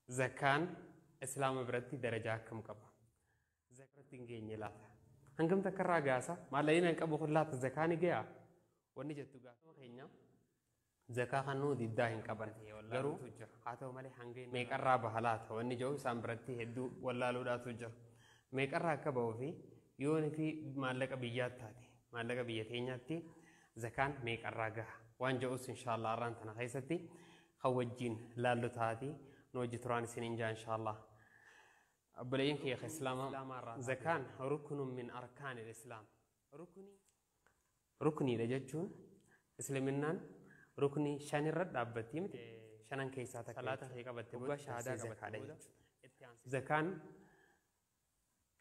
Zakaan Islaama biratti darajaa akkam qaba? Zakaatti hin geenye laata? Hangam takka irraa gaasa? Maallaqni qabu kun laata zakaan ga'a? Wanni jettu gaasa keenya zakaa kannuu diddaa hin qaban. Garuu haa ta'u malee hanga meeqarraa baha laata? Wanni jiru isaan biratti hedduu wallaaluudhaatu jira. Meeqarraa akka bahuu fi yoon fi maallaqa biyyaatti taate maallaqa biyya keenyaatti zakaan meeqarraa gaha? Waan jiruus inshaallah arraan tana keessatti kan wajjin laallu taati نوجي تراني سنين جاء إن شاء الله. أبلين كي إسلام زكاة ركن من أركان الإسلام. ركني لجتون إسلامنا ركني شان الرد أبتيم شان كيساتك صلاة هيك أبتيم شهادة زكاة زكاة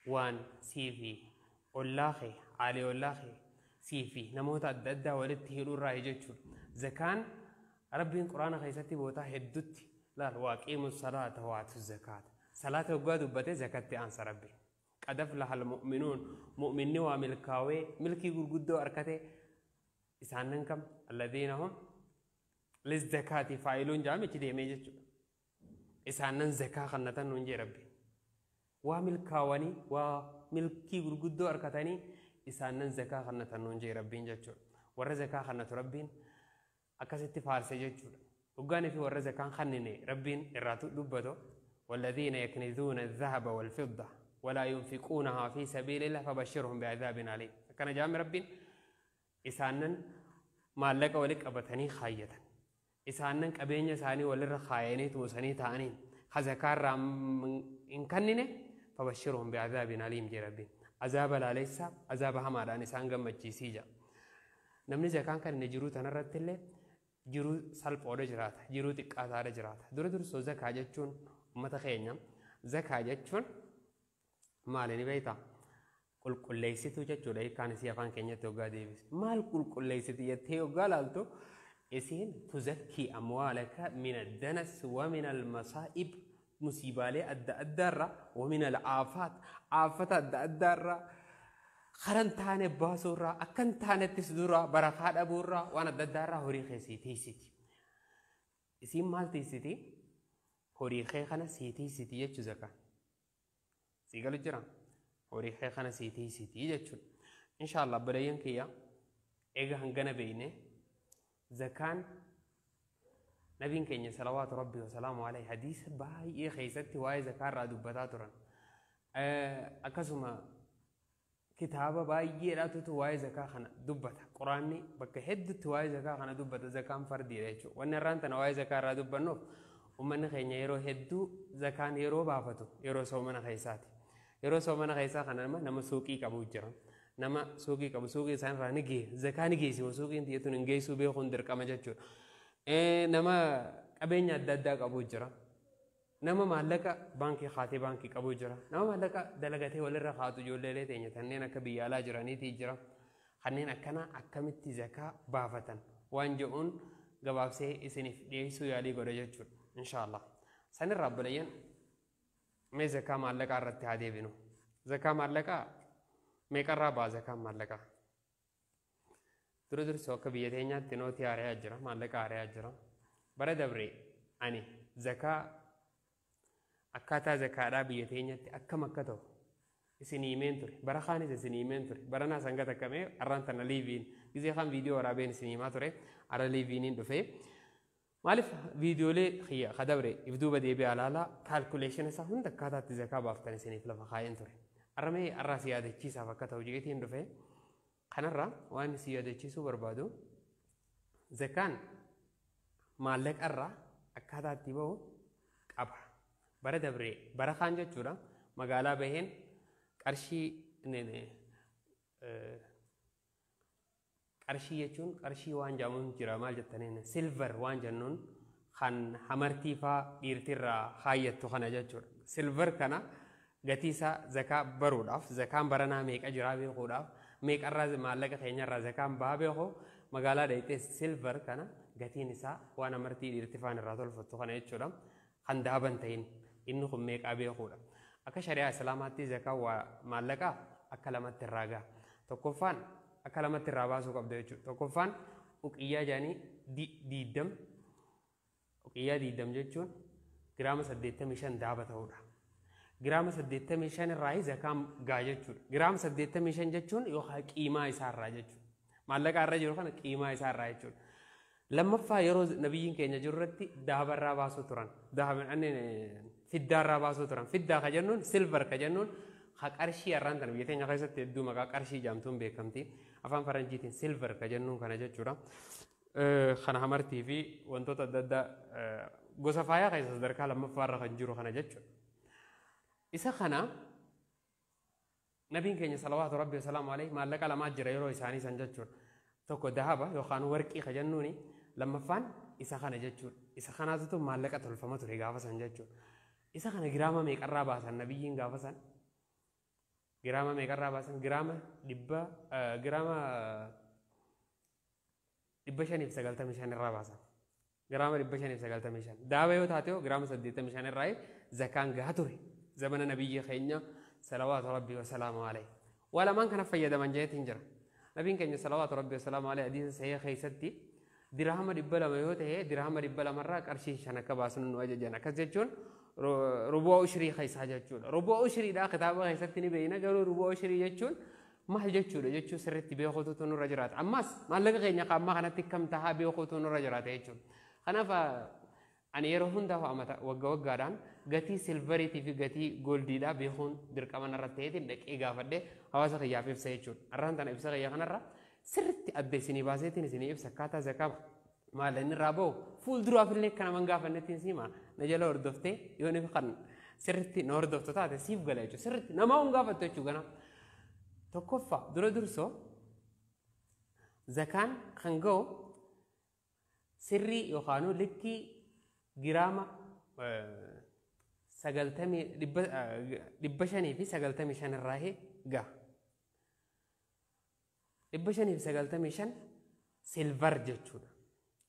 وان سيفي الله علي الله سيفي نموت الددا ولد هيرو رايجتون زكاة ربي القرآن خيساتي بوتا هدوتي لا واقيموا الصلاة وآتوا الزكاة صلاة وقاد وبته زكاة أنصر ربي قد أفلح المؤمنون مؤمنين وملكاوي ملكي قدو أركته إساننكم الذين هم للزكاة فاعلون جامع كده ميجت إسانن زكاة خنتن ننجي ربي وملكاوني وملكي قدو أركتني إسانن زكاة خنتن ننجي ربي جتشو ور زكاة خنت ربي أكست فارس جتشو وقال في ورزة كان خنني ربين إراتو دبتو والذين يكنزون الذهب والفضة ولا ينفقونها في سبيل الله فبشرهم بعذاب عليم كان جامع ربين إسانن ما لك ولك أبتني خاية إسانن كبيني ساني ولر خايني توسني تانين خزكار رام إن كنني فبشرهم بعذاب عليم جي ربين عذاب لاليسا عذاب همارا نسان قمت جيسيجا نمني زكان كان نجرو تنرد تلي jiru salphoodha jiraata jiru xiqqaataadha jiraata dura soo zakaa jechuun ummata keenya zakaa jechuun maal ni beekta qulqulleessituu jechuudha hiikkaan isii afaan keenyatti hoggaa deebise maal qulqulleessiti jettee hoggaa laaltu isiin tuzakkii amwaalaka min addanas wa min almasaa'ib musiibaalee adda addaarra wa min alaafaat aafata adda addaarra خرن تاني باسورا أكن تاني تسدورا بركات أبورا وأنا ددارا هوري خيسيتي سيتي اسم مال تيسيتي هوري خي خنا سيتي سيتي يجوا زكاة سيقولوا جرا هوري خي خنا سيتي سيتي يجوا إن شاء الله بريان كيا إيجا هنجنا بينه زكاة نبين كينيا صلوات ربي وسلامه عليه حديث باي خيستي واي زكاة رادو بتاتورن أكسوما كتابة بايجي لا تتواي زكاة خنا دبته قرآني بك هد تواي زكاة خنا دبته زكاة فردي ريشو ونران تنواي زكاة را دبنو ومن خيني يرو هدو زكاة يرو بافتو يرو سومنا خيساتي يرو سومنا خيسا خنا نما سوقي كابوجرا نما سوقي كابو سوقي سان رانيجي زكاة نيجي سو سوقي انتي يتون نجي سو بيخون درقما جاتشو نما أبين يددا كابوجرا نما مالك بانكي خاتي بانكي كابو جرا نما مالك دلغتي ولا رخاتو جولله تيني تنين كبي على جراني تيجرا خنين أكنا أكمتي زكاة بافتن وانجون جوابسه إسنيف ديسو يالي غرجتشون إن شاء الله سن الرب لين ما زكاة مالك أردت هذه بينو زكاة مالك ميكرا با زكاة مالك درو سوك بيتينيا تنو تياري أجرا مالك أري أجرا برد بري أني زكاة أكاتا زكاة بيتينيا أكم أكتو إسني منتوري برخاني إسني منتوري برنا سانغتا كمي أرانتنا ليفين إذا خان فيديو رابين سينما توري أرا ليفينين دفع مالف فيديو لي خيا خدبري يبدو بدي على لا كالكوليشن سهون دكاتا تزكاة بافتني سني فلما خاين توري أرمي الراسي هذا الشيء سافكتا وجيتين دفع خنرا وان سيادة الشيء سو بربادو زكان مالك أرا أكاتا تيبو أبا برا دبري برا خانجة چورا مقالا بهن قرشي قرشي يچون قرشي وان جامون جرا مال جتنين سيلفر وان جنون خان حمرتي فا إرترا خايت خنا جچور سيلفر كنا غتيسا زكاة بروداف زكاة برنا ميك أجرابي خوداف ميك أراز مالك خينيا را زكاة بابي خو مقالا دايته سيلفر كنا غتينسا وانا مرتي إرتفان الراتول فتو خنا يچورا خان دابن تين إنه ميك أبي خورا أكا شريعة سلاماتي زكاة ومالكا أكلمت الراجع تكفان أكلمت الرابع سوق بديجو تكفان وكيا جاني ديدم وكيا ديدم جتون giraama 85 daaba ta'uudha. Giraama 85 irraa zakaan gaa jechuudha. Giraama 85 jechuun yookaan qiimaa isaa irraa jechuudha. Maallaqa irra jiru kana qiimaa isaa irraa jechuudha. Lammaffaa yeroo nabiyyiin keenya jiru irratti daaba irraa baasuu turan. Fiddaa irraa baasuu turan. Fiddaa ka jennuun silver ka jennuun ha qarshii irraan tan biyya teenya keessatti hedduu maqaa qarshii jaamtuun beekamti. Afaan faranjiitiin silver ka jennuun kana jechuudha. Kana hamartii fi wantoota adda addaa gosa faayaa keessa sadarkaa lammaffaa irra kan jiru kana jechuudha. Isa kana nabiin keenya salawaatu rabbi wasalaamu alayhi maallaqa lamaa jira yeroo isaanii san jechuudha. Tokko dahaba yookaan warqii ka jennuuni lammaffaan isa kana jechuudha. Isa kanaatu maallaqa tolfama ture gaafa san jechuudha. Isa kana giraama meeqarraa baasan nabiyyiin gaafa san? Giraama meeqarraa baasan? Giraama 595 irraa baasan. Giraama 595. Daaba yoo taate giraama 85 irraa zakaan gaha ture. Zamana nabiyyi keenya salawaatu rabbi wasalaamu alayhi. Walamaan kana fayyadaman jeetiin jira. Nabiin keenya salawaatu rabbi wasalaamu alayhi hadiisa sahih keessatti dirhama 200 yoo ta'e dirhama 200 irraa qarshii 5 akka baasun nu ajajan. Akkas jechuun rubuu ushrii keessaa jechuudha. Rubuu ushriidha kitaaba keessatti ni beeyna garuu rubuu ushrii jechuun maal jechuudha jechuun sirriitti beekuutu nurra jiraata. Ammas maallaqa keenya qaammaa kanatti kam tahaa beekuutu nurra jiraata jechuudha. Kanaaf ani yeroo hundaa waggaa waggaadhaan gatii silveriitii fi gatii gooldiidhaa beekuun dirqaman irratti ta'eetiin dhaqee gaafadhee hawaasa kiyyaaf ibsa jechuudha. Arraan tana ibsa kiyyaa kanarra sirriitti adda isinii baaseetiin isinii ibsa akkaataa zakaa maalla inni irraa bahu fuulduraaf illee kana man gaafannettiin siima na jala hordoftee yoo ni kan sirriitti na hordoftu taate siif gala jechuudha. Sirriitti namaa hun gaafattu jechuudha gana. Tokkoffaa dura dursoo zakaan kan ga'u sirrii yookaanuu likkii giraama 595 irraa ga'a. 595 silver jechuudha.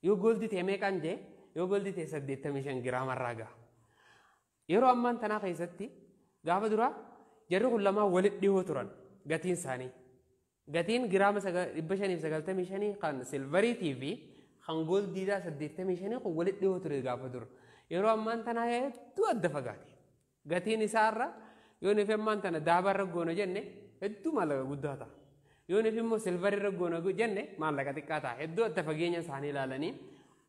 Yoo gooldi ta'e meeqaan jee? Yoo gooldi ta'e 85 giraama irraa ga'a. Yeroo ammaan tanaa keessatti gaafa duraa jarri kun lamaan walitti dhihoo turan gatiin isaanii. Gatiin giraama 595 kan silveriitii fi kan gooldiidhaa 85 kun walitti dhihoo ture gaafa dura. Yeroo ammaan tanaa hedduu adda fagaate. Gatiin isaarra yoo nufi ammaan tana daaba irra goona jenne hedduu maallaqa guddaa ta'a. Yoo nufi immoo silver irra goona jenne maallaqa xiqqaa ta'a. Hedduu adda fageenya isaanii ilaalanii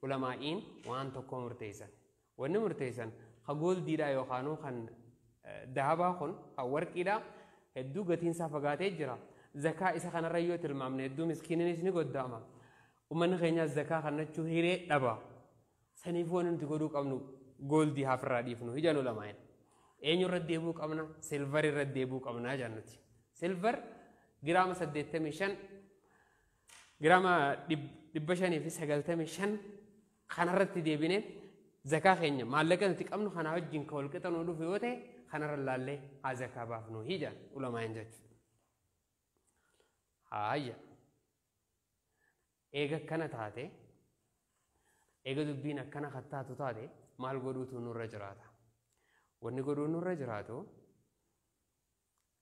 ulamaa'iin waan tokko murteessan. Wanni murteessan kan gooldiidhaa yookaanuu kan daabaa kun kan warqiidhaa hedduu gatiin isaa fagaatee jira. Zakaa isa kanarra yoo tilmaamne hedduu miskiininis ni goddaama. Uummanni keenyaas zakaa kannachuu hiree dhaba. Saniif waan nuti godhuu qabnu gooldii hafirraa dhiifnu ijaan ulamaan. Eenyu irra deebuu qabna? Silver irra deebuu qabna jannuti. Silver giraama 85 giraama 595 kanarratti deebine zakaa keenya maallaqa nuti qabnu kana wajjin ka walqixa nu dhufu yoo ta'e kanarra laallee haa zakaa baafnu ijaan ulamaan jechuudha. Haayya. Eega akkana taate eega dubbiin akkana kattaatu taate maal godhuutu nurra jiraata? Wanni godhuu nurra jiraatu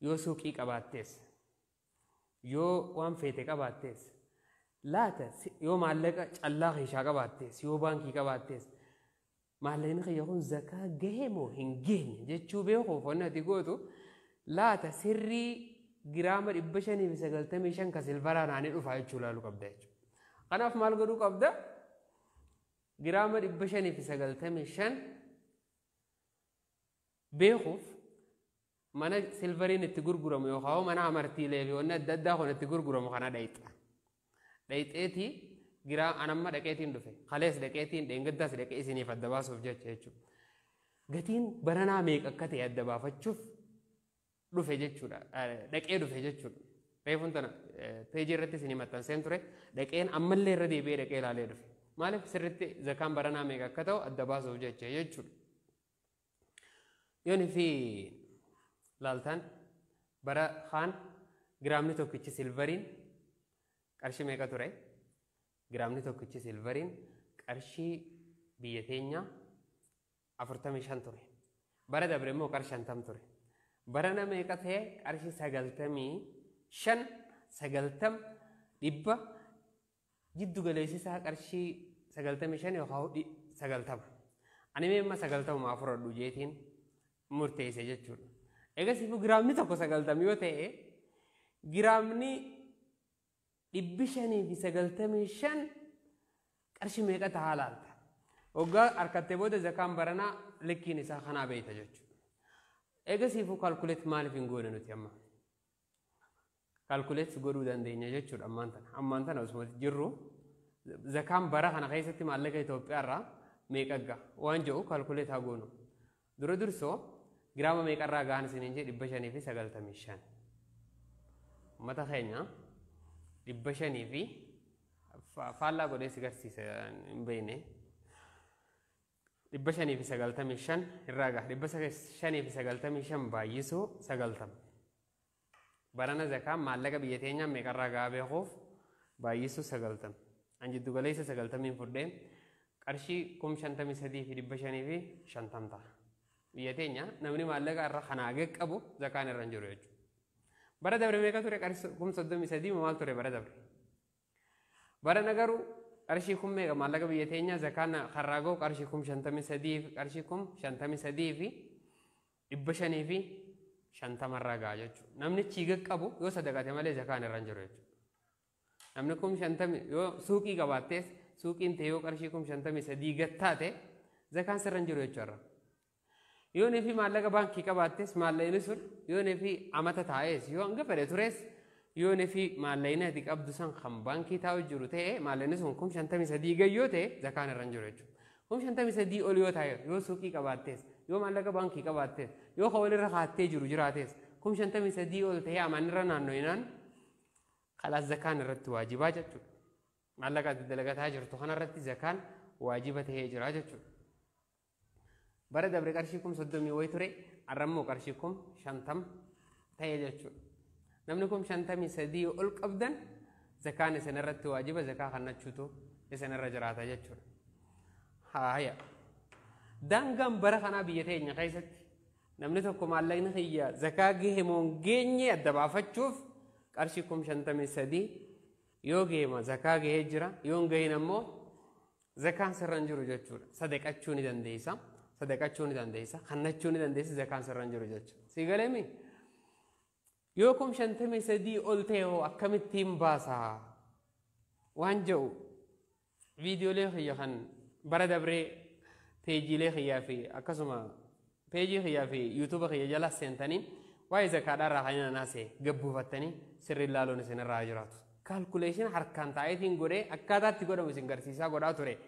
yoo suuqii qabaattees yoo waan feete qabaattees laata yoo maallaqa callaa keeshaa qabaattees yoo baankii qabaattees maallaqni kiyya kun zakaa gahee moo hin geenye jechuu beekuuf wanni ati gootu laata sirrii giraama 595 ka silvaraan ani dhufaa jechuu ilaaluu qabda jechuudha. Kanaaf maal godhuu qabda? Giraama 595 beekuuf mana silveriin itti gurguramu yookaan mana amartiilee fi wanni adda addaa kun itti gurguramu kana dhayxa. Dhayxeetii anamma dhaqeetiin dhufe. Kalees dhaqeetiin dheengaddaas dhaqee isiniif adda baasuuf jecha jechuudha. Gatiin baranaa meeqa akka ta'e adda baafachuuf dhufe jechuudha. Dhaqee dhufe jechuudha. Reefuun tana peejii irratti isinii maxxanseen ture. Dhaqeen ammallee irra deebi'ee dhaqee ilaalee dhufe. Maaliif sirriitti zakaan baranaa meeqa akka ta'u adda baasuuf jecha jechuudha. Yoon fi laaltaan bara kaan giraamni tokkichi silveriin qarshii meeqa ture? Giraamni tokkichi silveriin qarshii biyya teenyaa 45 ture. Bara dabre immoo qarshii 50 ture. Barana meeqa ta'e qarshii 90 dhibba jiddu galeessisaa qarshii 95 yookaan 90. ani meemma 90 jeetiin murteesse jechuudha. Egas ifu giraamni tokko 90 yoo ta'e giraamni 595 qarshii meeqa ta'a laalta. Waggaa harkattee booda zakaan baranaa likkiin isaa kanaa beeyta jechuudha. Egas ifu kalkuleet maaliif hin goone nuti amma? Kalkuleet godhuu dandeenya jechuudha ammaan tana osuma jirru zakaan bara kana keessatti maallaqa Itoophiyaa irraa meeqa ga'a waan jedhu kalkuleet haa goonu. Dura dursoo giraama meeqa irraa gahan isiniin jedhe 595. Uummata keenya 500 fi faallaa godhee si garsiisa hin beekne 595 irraa gaha 595 baay'isuu 90. Barana zakaan maallaqa biyya teenyaa meeqa irraa gahaa beekuuf baay'isuu 90. An jiddu galeessa 90 fudhee qarshii 53,550 ta'a. Biyya teenya namni maallaqa irra kanaa qabu zakaan irra hin jiru jechuudha. Bara dabre meeqa ture qarshii 33 maal ture bara dabre? Bara nagaru qarshii 1000 meeqa maallaqa biyya teenya zakaan karraa gahu qarshii 53 qarshii 53 fi 550 irraa gahaa jechuudha. Namni chiiga qabu yoo sadaqate malee zakaan irra hin jiru jechuudha. Namni 50 yoo suuqii qabaattees suuqiin ta'e yoo qarshii 53 gattaate zakaan sirra hin jiru jechuudha. Yoo nefi maallaqa baankii qabaattees maallaqni sun yoo nefi amata taa'ees yoo hanga fedhe turees yoo nefi maallaqni ati qabdu san kan baankii taa'u jiru ta'e maallaqni sun 53 gayyoo ta'e zakaan irra hin jiru jechuudha. 53 ol yoo taa'e yoo suuqii qabaattees yoo maallaqa baankii qabaattees yoo kan walirra kaattee jiru jiraatees 53 ol ta'e amanirra naanno'inaan kalaas zakaan irratti waajibaa jechuudha. Maallaqa ati dalagataa jirtu kanarratti zakaan waajiba ta'ee jira jechuudha. Bara dabre qarshii 30 wayi ture arrammoo qarshii 50 ta'ee jechuudha. Namni 53 ol qabdan zakaan isin irratti waajiba zakaa kannachuutu isin irra jiraata jechuudha. Haaya. Daangaan bara kanaa biyya teenya keessatti namni tokko maallaqni xiyya zakaa gahe moo geenye adda baafachuuf qarshii 53 yoo geema zakaa gahee jira yoo gahin ammoo zakaan sirra hin jiru jechuudha. Sadaqachuu ni dandeessa. Sadaqachuu ni dandeessa. Kannachuu ni dandeessa zakaan sirra hin jiru jechuudha. Si galeemi? Yoo 53 ol ta'e hoo akkamittiin baasaa? Waan jedhu viidiyoolee xiyya kan bara dabree peejiilee xiyyaa fi akkasuma peejii xiyyaa fi yuutuuba xiyya jala seentanii waa'ee zakaadhaa irraa kan naasee gabbuufattanii sirri ilaaluun isin irraa jiraatu. Kaalkuleeshin harkaan taa'eetiin godhee akkaataatti godhamu isin garsiisaa godhaa ture.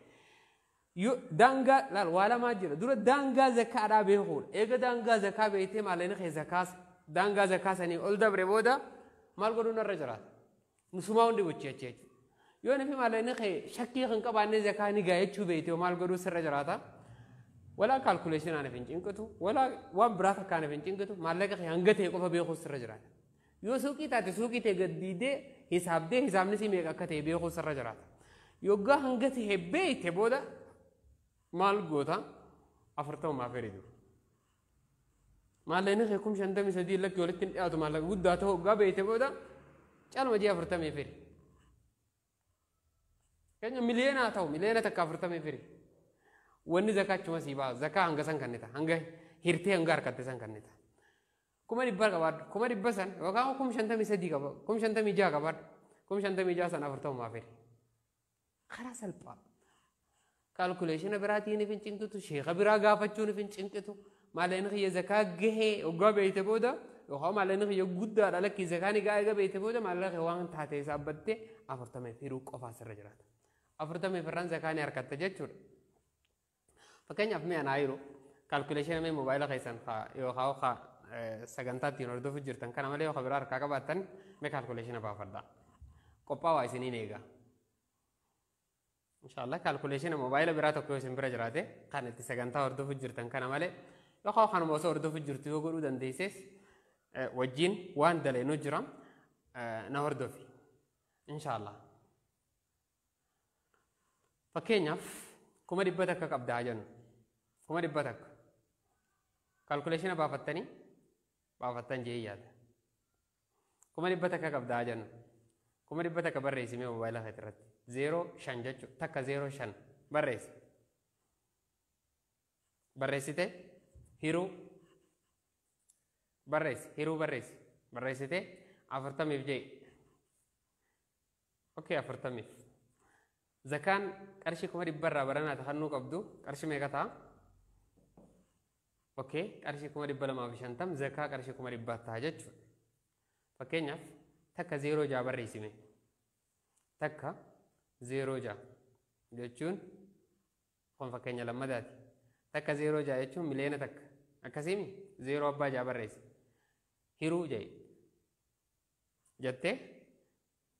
Daangaa laal waa lamaa jira. Dura daangaa zakaadhaa beekuudha. Eega daangaa zakaa beektee maallaqni kee zakaas daangaa zakaa sanii ol dabre booda maal godhuun irra jiraata? Nusumaa hundi bucheechee jechuudha. Yoo nafi maallaqni kee shakkii kan qabaannee zakaa ni gahaa jechuu beektee maal godhuu sirra jiraata? Walaa kaalkuleeshinaan hin cinqitu, walaa waan biraa takkaan hin cinqitu, maallaqa kee hanga ta'e qofa beekuu sirra jiraata. Yoo suuqii taate suuqii ta'e gaddiidee hisaabdee hisaabni si meeqa akka ta'e beekuu sirra jiraata. Yoggaa hanga ta'e beekte booda maal goota 40 firidu. Maallaqni kee 53 lakki walitti hin dhiyaatu maallaqa guddaa ta'uu hoggaa beekte booda calma jee 40 firi. Keenya miliyoonaa ta'u miliyoona takka 40 firi. Wanni zakaa achuma sii baasa zakaa hanga san kannita hanga hirtee hanga harkatte san kannita. 100 qabaadhu 100 san yookaan 53 qaba 56 qabaadhu 56 san 40 firi. Karaa salphaa. Kaalkuleeshina biraatiin hin cinqitu sheekha biraa gaafachuun hin cinqitu maallaqni kiyya zakaa gahee hoggaa beekte booda yookaan maallaqni kiyya guddaadha lakki zakaan eega beekte booda maallaqa waan taate hisaabbattee 40 firuu qofaa sirra jiraata. 40 firraan zakaanii harkatta jechuudha. Fakkeenyaaf mee anaa yeroo kaalkuleeshina mee moobaayila keessan yookaan sagantaatti hordofuuf jirtan kana malee yookaan biraa harkaa qabaattan mee kaalkuleeshina baafadhaa. Qophaa'aa isiniin eegaa. Inshallah kaalkuleeshina moobaayila biraa tokko isin bira jiraate kan itti sagantaa hordofuuf jirtan kana malee yookaan kanuma osoo hordofuuf jirtu yoo godhuu dandeesses wajjin waan daleenuu jira na hordofi. Inshallah. Fakkeenyaaf 100 takka qabdaa jennu 100 takka kaalkuleeshina baafattan jee yaada 100 takka qabdaa jennu 100 takka barreessimee moobaayila keetii irratti 05 jechuudha takka 05 barreessi بريسته هيرو بريسته أفرتمي بجي أوكي أفرتمي زكان قرشي كمري برا برنا تخنو قبضو قرشي ميقتا أوكي قرشي كمري بلا ما بشانتم زكاة قرشي كمري باتا جج فكينيا تكا زيرو جا بريسيمي تكا زيرو جا جتشون خون فكينيا لما داتي تكا زيرو جا جتشون ملينا تكا أكاسيمي زيرو أبا جا بريسي هيرو جاي جتة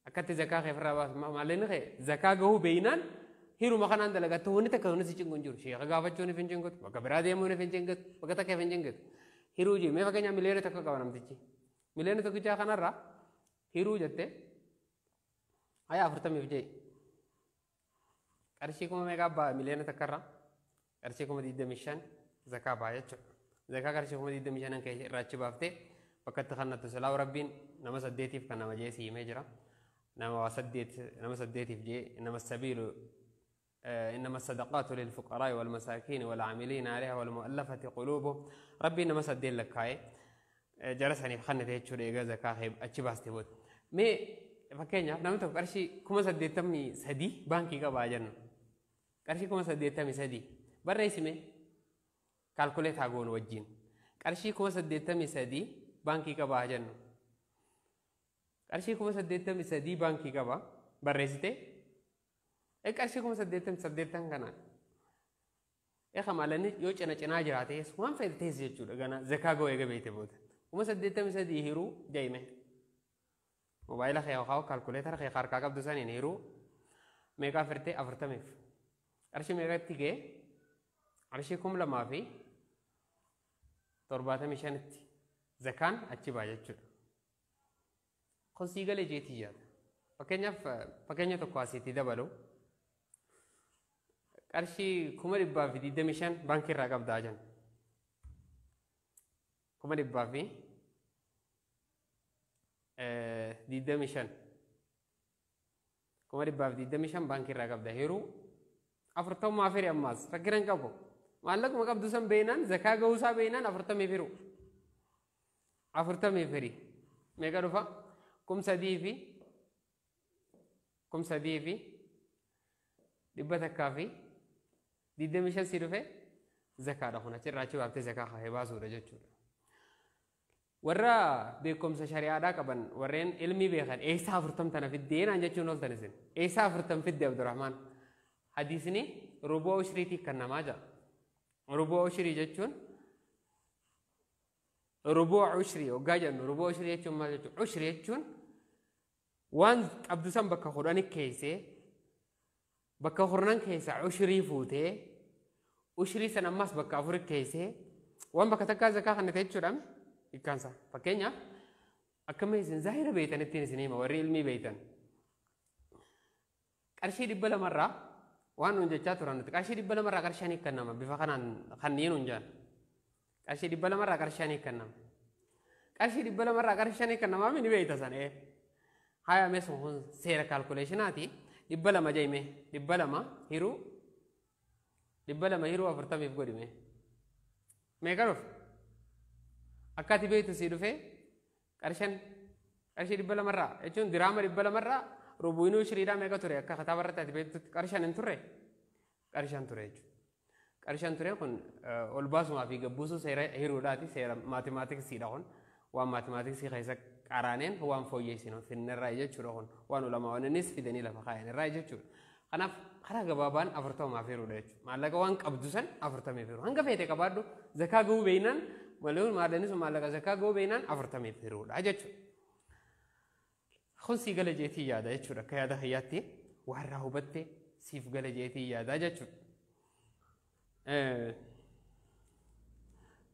أكتة زكاة خير رابط مالين خير زكاة جهو بينان هيرو مخانان دلقا تهوني تكهوني سيجنجور شيء غافة شوني فينجنجت وكبرادي أموني فينجنجت وكتا كيف فينجنجت هيرو جي ما فكني مليون تكه كوانم تيجي مليون تكه جا خنا را هيرو جتة أيا أفرتم يفجي أرشيكم ميجا با مليون تكرر أرشيكم دي دمشان زكاة بايت زكاة أرشيكم دي دمشان أنك راتش بافته وقت خنا تسلاو ربين نما سديتي في كنا مجلسي مجرا نما سديتي في جي إنما السبيل إنما الصدقات للفقراء والمساكين والعاملين عليها والمؤلفة قلوبهم ربي إنما سدين لك هاي جلسني في خنا تيجي شو زكاة هي أتشباس تبود مي فكينيا نعم تو كرشي كم سديتمي سدي بانكي كباجن كرشي كم سديتمي سدي برئيسي مي كالكوليت هاغون وجين كرشي كم سديتمي سدي بانكي كباجن كرشي كم سديتمي سدي بانكي كبا برئيسي كرشي كم سديتم كنا خمالني يوش أنا جنا جراتي سوام في التيس يجود أنا زكاة جو يجي بيته بود كم سديتم سدي هيرو جايمه موبايل خيا وخاو كالكوليتر خيا خاركا كاب دوساني هيرو ميجا فرتة أفرتميف كرشي ميجا تيجي كرشي كم لما في ترباته مشانت زكان أتشي باجت خصيصا لجيتي جاد فكينيا تقاسي تيدا بالو كرشي كمر إبا في ديدا مشان بانكي راقب داجن كمر إبا في ديدا مشان كمر إبا في ديدا مشان بانكي راقب ده هيرو أفرتم ما فيري أماس فكرن كابو مالك ما كاب دوسم بينان زكاة جوسا بينان أفرتم يفيرو أفرتم يفيري ميجا رفا كم سدي في دبته كافي ديدا مشان سيرفه زكاة رهونا ترى شو أبتة زكاة خاهي باسو رجعتشو ورا بكم سشريعة دا كبن ورين علمي بيخان إيسا فرتم تنا في الدين أنجتشو نول تنسين إيسا فرتم في الدين عبدالرحمن حديثني ربع عشريتي كنا ماجا ربع عشري جتشون ربع عشري وجاجن ربع عشري جتشون ما جتشون عشري جتشون وان عبد السام بكا خوراني كيسة بكا خوران كيسة عشري فوته عشري سنة ماس بكا فورك كيسة وان بكا تكا زكاة خن تيجورم يكانسا فكينيا أكمل إنسان زاهر بيتان التين سنين وري علمي بيتان كرشي دبلا مرة وان نجتة ترانت كرشي دبلا مرة كرشاني كنما بفكران خنين نجان كرشي دبلا مرة كرشاني كنما كرشي دبلا مرة كرشاني كنما من بيتا سنة هاي أمسون سير كالكوليشناتي دبلا ما جاي مه دبلا ما هيرو أفرتم يفقدي مه ميكروف أكاتي بيت سيرفه كرشي دبلا مرة إيشون دراما دبلا مرة روبوينو شريرا ميكا توري أكا خطا برا تبيت كرشان انتوري كرشان توري كون أولباس ما في جبوسو سير هيرو داتي سير ماتيماتيك سيراهون وماتيماتيك سي خيسك أرانين هو أم فوجيسينو في النرايجة شرهون وانو لما وننس في دنيا لفخاين الرايجة شر خنا جبابان أفرتو ما في رودج ما لقى وانك أبدوسن أفرتو ما في رود هنگا فيته كباردو زكاة جو بينان ملون ما دنيس ما لقى زكاة جو بينان أفرتو ما في رود عجج خنسي قال جيتي يا ده شر كياده حياتي وهره بته سيف قال جيتي يا ده عجج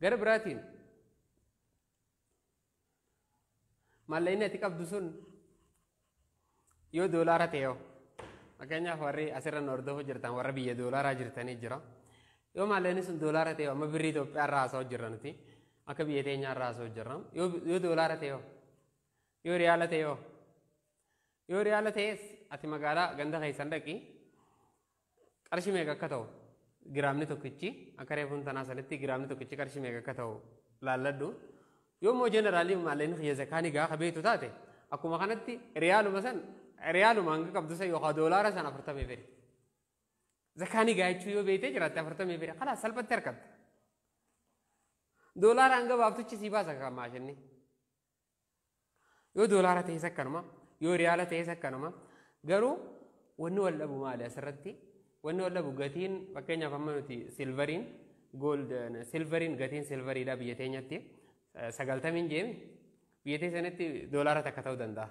غير براتين مالين تكاب دوسون يو دولار تيو makanya hari asiran ordo jirtan warra biyya dolara jirtani jira yo malani sun dolara teo ma birri to arra so jirranti aka biyya teenya arra so jirram yo dolara teo yo riyala tes ati magala ganda kaysan daki qarshi mega kataw giraamni tokkichi akka reefuun tanaa sanitti giraamni tokkichi qarshii meeqa akka ta'u laalladhu yoommoo jeneraalii maalleen xiyya zakaanii gaafa beektu taate akkuma kanatti riyaaluma hanga qabdu san yookaan doolaara san 40 fedhe zakaanii gaachuu yoo beekte jiraatte 40 fedhe kalaas salphatti harkatta doolaara hanga baaftuchi sii baasa kan maashinni yoo doolaara ta'es akkanuma yoo riyaala ta'es akkanuma garuu wanni wal dhabu maali asirratti wanni wal dhabu gatiin fakkeenyaaf amma nuti silveriin gold silveriin gatiin silveriidha biyya teenyatti 90 jeemi biyya teessanitti doolaara takka ta'uu danda'a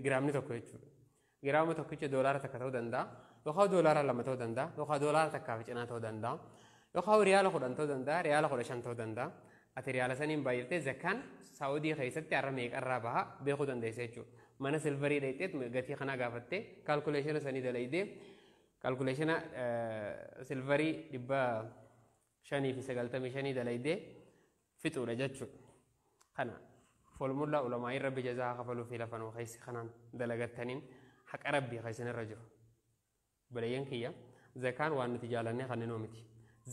giraamni tokko jechuudha giraama tokkichi doolaara takka ta'uu danda'a yookaan doolaara lama ta'uu danda'a yookaan doolaara takkaa fi cinaa ta'uu danda'a yookaan riyaala 10 ta'uu danda'a riyaala 15 ta'uu danda'a ati riyaala saniin baay'attee zakkaan saawudii keessatti har'a meeqarraa baha beekuu dandeessa jechuudha mana silverii dheettee gatii kana gaafattee kaalkuleeshina sanii dalaydee kaalkuleeshina silverii 595 dalaydee fixuudha jechuudha kana folmulla ulamaa rabbi jazaa kafaluu fi lafanuu keessi kanaan dalagattaniin haqa rabbii keessan irra jiru balayyan kiyya zakaan waan nuti jaalannee kanneen miti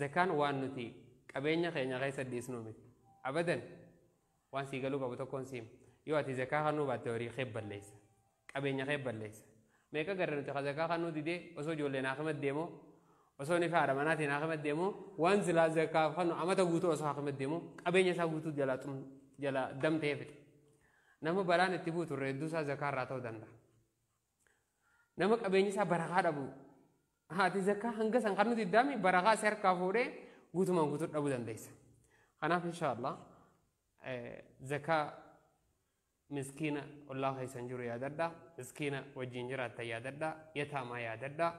zakaan waan nuti qabeenya keenya keessa dhiisnuu miti abadan waan sii galuu qabu tokkoon siim yoo ati zakaa kannuu baatte horii keeb balleessa qabeenya keeb balleessa meeqa garra nuti zakaa kannuu didee osoo ijoolleen haakimat deemoo osoo ni faara manaatiin haakimat deemoo waan silaa zakaa kannuu amata guutuu osoo haakimat deemoo qabeenya isaa guutuu jala damtee fide nama balaan itti buutu reedduu isaa zakaa irraa ta'uu danda'a nama qabeenyi isaa barakaa dhabu haati zakaa hanga san kan nuti daami barakaa isa harkaa fuudhee guutumaan guutuu dhabuu dandeessa kanaaf inshaallah zakaa miskiina ollaa keessan jiru yaadadhaa miskiina wajjin jiraattan yaadadhaa yataamaa yaadadhaa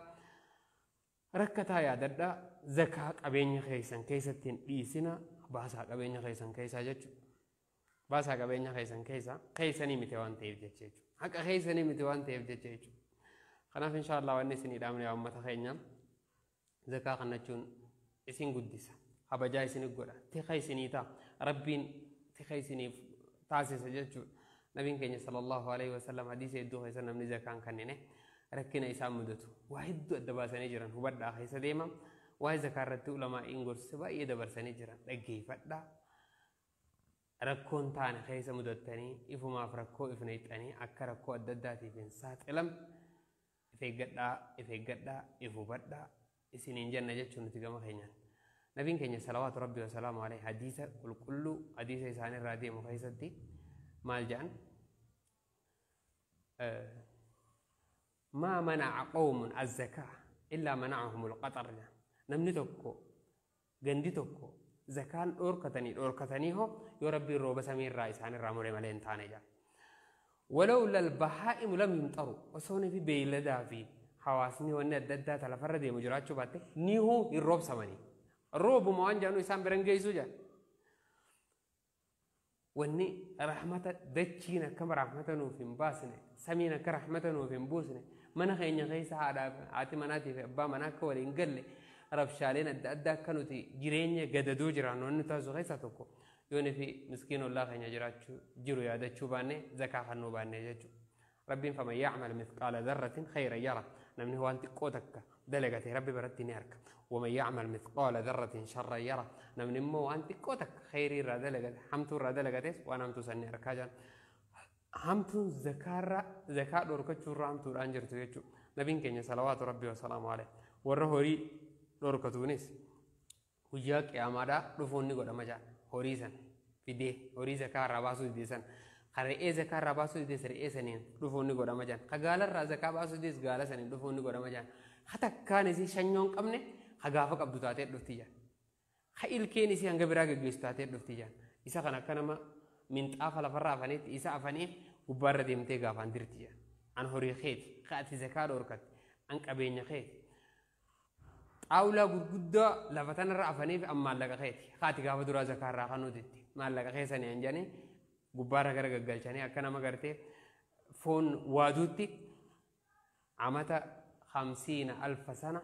rakkataa yaadadhaa zakaa qabeenya keessan keessatti hin dhiisina baasaa qabeenya keessan keessaa jechuudha baasaa qabeenya keessan keessaa keessanii miti waan ta'eef jechuudha haqa keessanii miti waan ta'eef jechuudha kanaaf inshaallah wanni isinii dhaamne yaa ummata keenya zakaa kannachuun isin guddisa habajaa isinii godha tika isinii ta'a rabbiin tika isiniif taasisa jechuudha nabiin keenya sallallahu alaihi wasallam hadiisa hedduu keessa namni zakaan kannine rakkina isaan mudatu waa hedduu adda baasanii jiran hubadhaa keessa deema waa zakaa irratti ulamaa'iin gorsa baay'ee dabarsanii jiran dhaggeeffadhaa rakkoon taane keessa mudattanii ifumaaf rakkoo ifna hixanii akka rakkoo adda addaatiif hin saaxilamne ifeeggadhaa ifubadhaa isiniin jenna jechuun nuti gama keenyaan nabiin keenya salawaatu rabbi wa salaamu alaihi hadiisa qulqulluu hadiisa isaanii irraa deemu keessatti maal jedhan maa manaca qawmun azzakaa illaa manacahum alqaxar namni tokko gandi tokko zakaan dhoorkatanii hoo yoo rabbiin rooba samii irraa isaan irraa mure malee hin taane jedhan ولولا البهائم لم يمطروا وصوني في بيلدا في حواسني وانا الددا تلفر دي مجرات شو باتي نيهو الروب سماني الروب موان جانو إسان برنجي سوجا واني رحمة دجينا كم رحمة نوفين باسني سمينا كرحمة نوفين بوسني منا خيني خيسا عاتي مناتي في أبا مناك ولين قل لي رب شالين الددا كانوا تي جيريني قددو جران وانو تازو خيسا توكو يوني في مسكين الله خينا جراتشو جرو يادتشو باني زكاة خنو باني جاتشو ربين فمن يعمل مثقال ذرة خيرا يرى نمني هو أنت قوتك دلقتي ربي برتي نيرك ومن يعمل مثقال ذرة شرا يرى نمني مو أنت قوتك خيري را دلقت حمتو را دلقتيس وانا امتو سنير كاجان حمتو زكاة دوركتشو رامتو رانجرتو يجو نبين كينيا صلوات ربي وسلام عليه ورهوري دوركتونيس وجاك يا مادا رفوني قد مجان horiisan fidee horii zakaa irraa baasuu dideessan re'ee zakaa irraa baasuu didees re'ee saniin dhufoonni godhama jaan gaala irraa zakaa baasuu didees gaala saniin dhufoonni godhama jaan takkaan isii shanyoon qabne gaafa qabdu taatee dhufti jaan ilkeen isii hanga biraa geggeessu taatee dhufti jaan isa kan akka nama minxaafa lafarraa afaniitti isa afanii gubbaarra deemtee gaafaan dirti jaan an horii keeti kaati zakaa dhoorkatti an qabeenya keeti أولا قدّا لفتنا رأفني في أمال لك خيتي خاتي قافة درا زكاة راقنو دتي مال لك خيساني أنجاني قبارة كرة قلشاني أكنا ما قرتي فون وادوتي عمتا 50,000 سنة